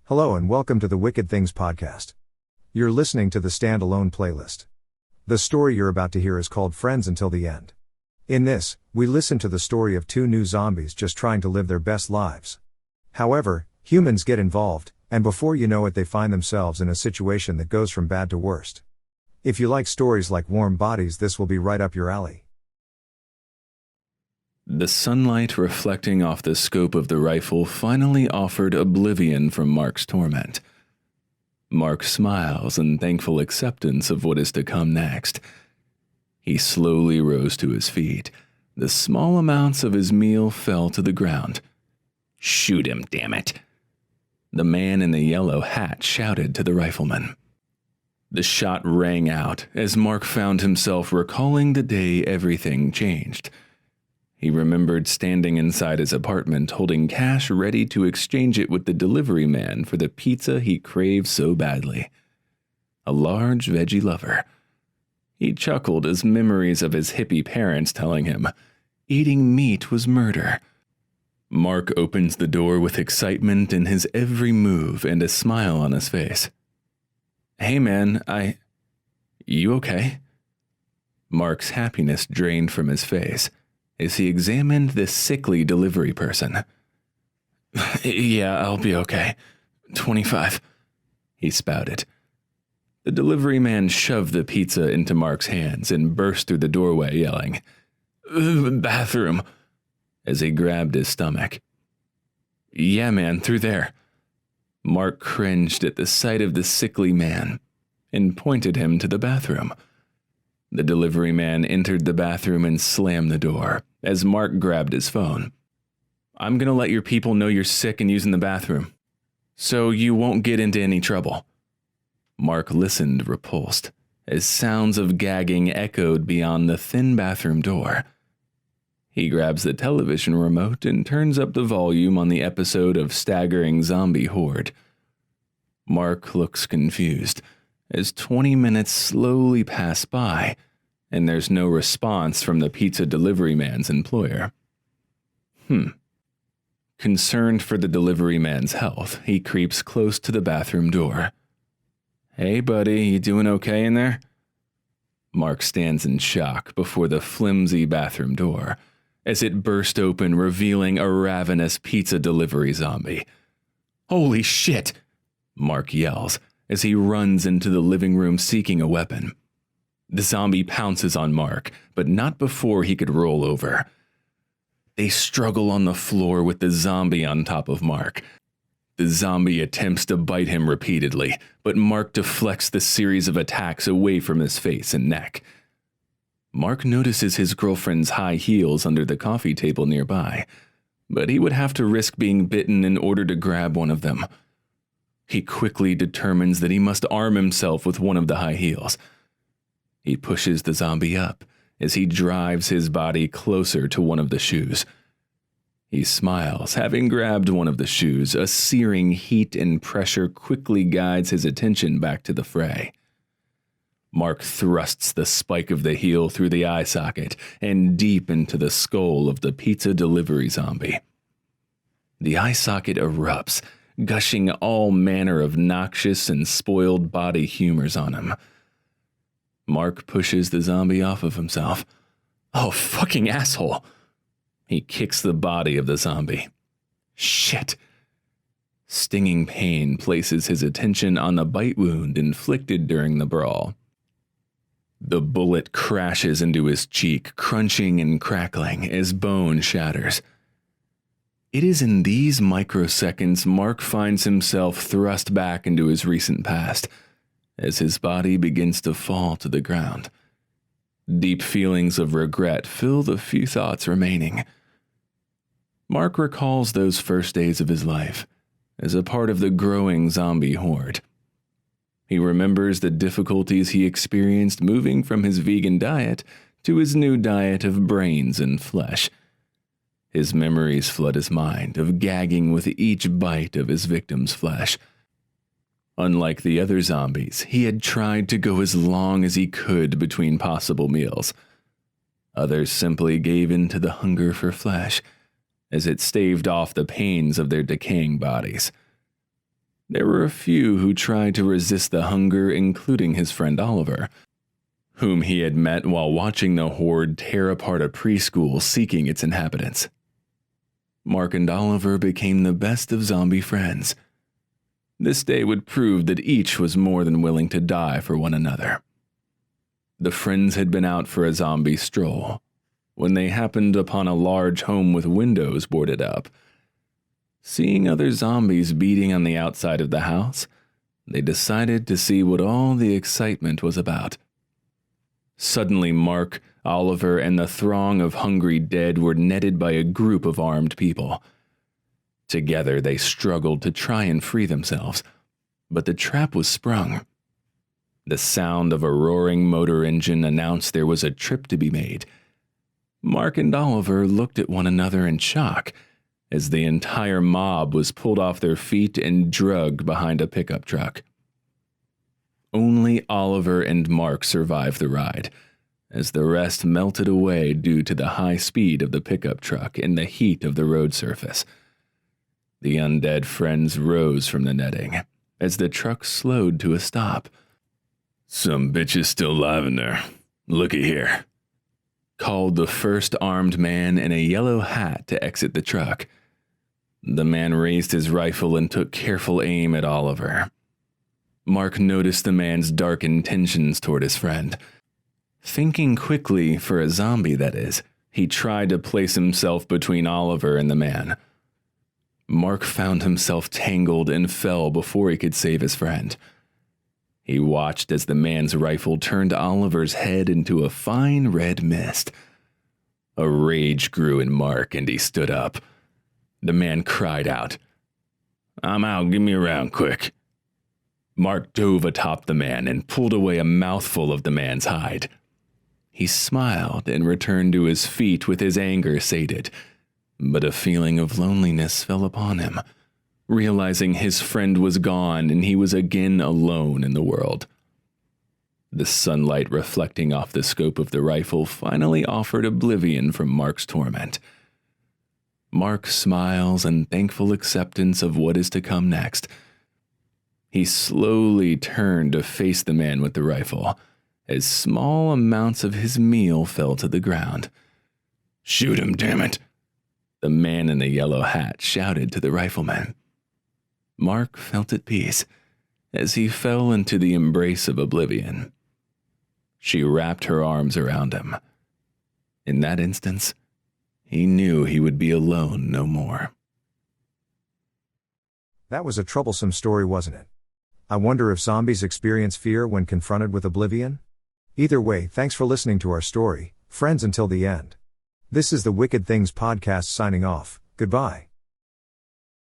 Hello and welcome to the Wicked Things podcast. You're listening to the standalone playlist. The story you're about to hear is called Friends Until the End. In this, we listen to the story of two new zombies just trying to live their best lives. However, humans get involved, and before you know it they find themselves in a situation that goes from bad to worst. If you like stories like Warm Bodies, this will be right up your alley. The sunlight reflecting off the scope of the rifle finally offered oblivion from Mark's torment. Mark smiles in thankful acceptance of what is to come next. He slowly rose to his feet. The small amounts of his meal fell to the ground. "Shoot him, damn it!" The man in the yellow hat shouted to the rifleman. The shot rang out as Mark found himself recalling the day everything changed. He remembered standing inside his apartment holding cash ready to exchange it with the delivery man for the pizza he craved so badly. A large veggie lover. He chuckled as memories of his hippie parents telling him, eating meat was murder. Mark opens the door with excitement in his every move and a smile on his face. "Hey man, You okay?" Mark's happiness drained from his face as he examined the sickly delivery person. "Yeah, I'll be okay. 25, he spouted. The delivery man shoved the pizza into Mark's hands and burst through the doorway yelling, "Bathroom," as he grabbed his stomach. "Yeah, man, through there." Mark cringed at the sight of the sickly man and pointed him to the bathroom. The delivery man entered the bathroom and slammed the door as Mark grabbed his phone. "I'm going to let your people know you're sick and using the bathroom, so you won't get into any trouble." Mark listened repulsed as sounds of gagging echoed beyond the thin bathroom door. He grabs the television remote and turns up the volume on the episode of Staggering Zombie Horde. Mark looks confused as 20 minutes slowly pass by and there's no response from the pizza delivery man's employer. Concerned for the delivery man's health, he creeps close to the bathroom door. "Hey buddy, you doing okay in there?" Mark stands in shock before the flimsy bathroom door as it burst open, revealing a ravenous pizza delivery zombie. "Holy shit!" Mark yells as he runs into the living room seeking a weapon. The zombie pounces on Mark, but not before he could roll over. They struggle on the floor with the zombie on top of Mark. The zombie attempts to bite him repeatedly, but Mark deflects the series of attacks away from his face and neck. Mark notices his girlfriend's high heels under the coffee table nearby, but he would have to risk being bitten in order to grab one of them. He quickly determines that he must arm himself with one of the high heels. He pushes the zombie up as he drives his body closer to one of the shoes. He smiles, having grabbed one of the shoes. A searing heat and pressure quickly guides his attention back to the fray. Mark thrusts the spike of the heel through the eye socket and deep into the skull of the pizza delivery zombie. The eye socket erupts, gushing all manner of noxious and spoiled body humors on him. Mark pushes the zombie off of himself. "Oh, fucking asshole!" He kicks the body of the zombie. Shit! Stinging pain places his attention on the bite wound inflicted during the brawl. The bullet crashes into his cheek, crunching and crackling as bone shatters. It is in these microseconds Mark finds himself thrust back into his recent past as his body begins to fall to the ground. Deep feelings of regret fill the few thoughts remaining. Mark recalls those first days of his life as a part of the growing zombie horde. He remembers the difficulties he experienced moving from his vegan diet to his new diet of brains and flesh. His memories flood his mind of gagging with each bite of his victim's flesh. Unlike the other zombies, he had tried to go as long as he could between possible meals. Others simply gave in to the hunger for flesh, as it staved off the pains of their decaying bodies. There were a few who tried to resist the hunger, including his friend Oliver, whom he had met while watching the horde tear apart a preschool seeking its inhabitants. Mark and Oliver became the best of zombie friends. This day would prove that each was more than willing to die for one another. The friends had been out for a zombie stroll when they happened upon a large home with windows boarded up. Seeing other zombies beating on the outside of the house, they decided to see what all the excitement was about. Suddenly, Mark, Oliver, and the throng of hungry dead were netted by a group of armed people. Together, they struggled to try and free themselves, but the trap was sprung. The sound of a roaring motor engine announced there was a trip to be made. Mark and Oliver looked at one another in shock as the entire mob was pulled off their feet and dragged behind a pickup truck. Only Oliver and Mark survived the ride, as the rest melted away due to the high speed of the pickup truck and the heat of the road surface. The undead friends rose from the netting as the truck slowed to a stop. "Some bitch is still alive in there. Looky here," called the first armed man in a yellow hat to exit the truck. The man raised his rifle and took careful aim at Oliver. Mark noticed the man's dark intentions toward his friend. Thinking quickly, for a zombie that is, he tried to place himself between Oliver and the man. Mark found himself tangled and fell before he could save his friend. He watched as the man's rifle turned Oliver's head into a fine red mist. A rage grew in Mark and he stood up. The man cried out, "I'm out, give me a round quick." Mark dove atop the man and pulled away a mouthful of the man's hide. He smiled and returned to his feet with his anger sated, but a feeling of loneliness fell upon him, realizing his friend was gone and he was again alone in the world. The sunlight reflecting off the scope of the rifle finally offered oblivion from Mark's torment. Mark smiles in thankful acceptance of what is to come next. He slowly turned to face the man with the rifle, as small amounts of his meal fell to the ground. "Shoot him, damn it!" the man in the yellow hat shouted to the rifleman. Mark felt at peace as he fell into the embrace of oblivion. She wrapped her arms around him. In that instance, he knew he would be alone no more. That was a troublesome story, wasn't it? I wonder if zombies experience fear when confronted with oblivion? Either way, thanks for listening to our story, friends, until the end. This is the Wicked Things podcast signing off. Goodbye.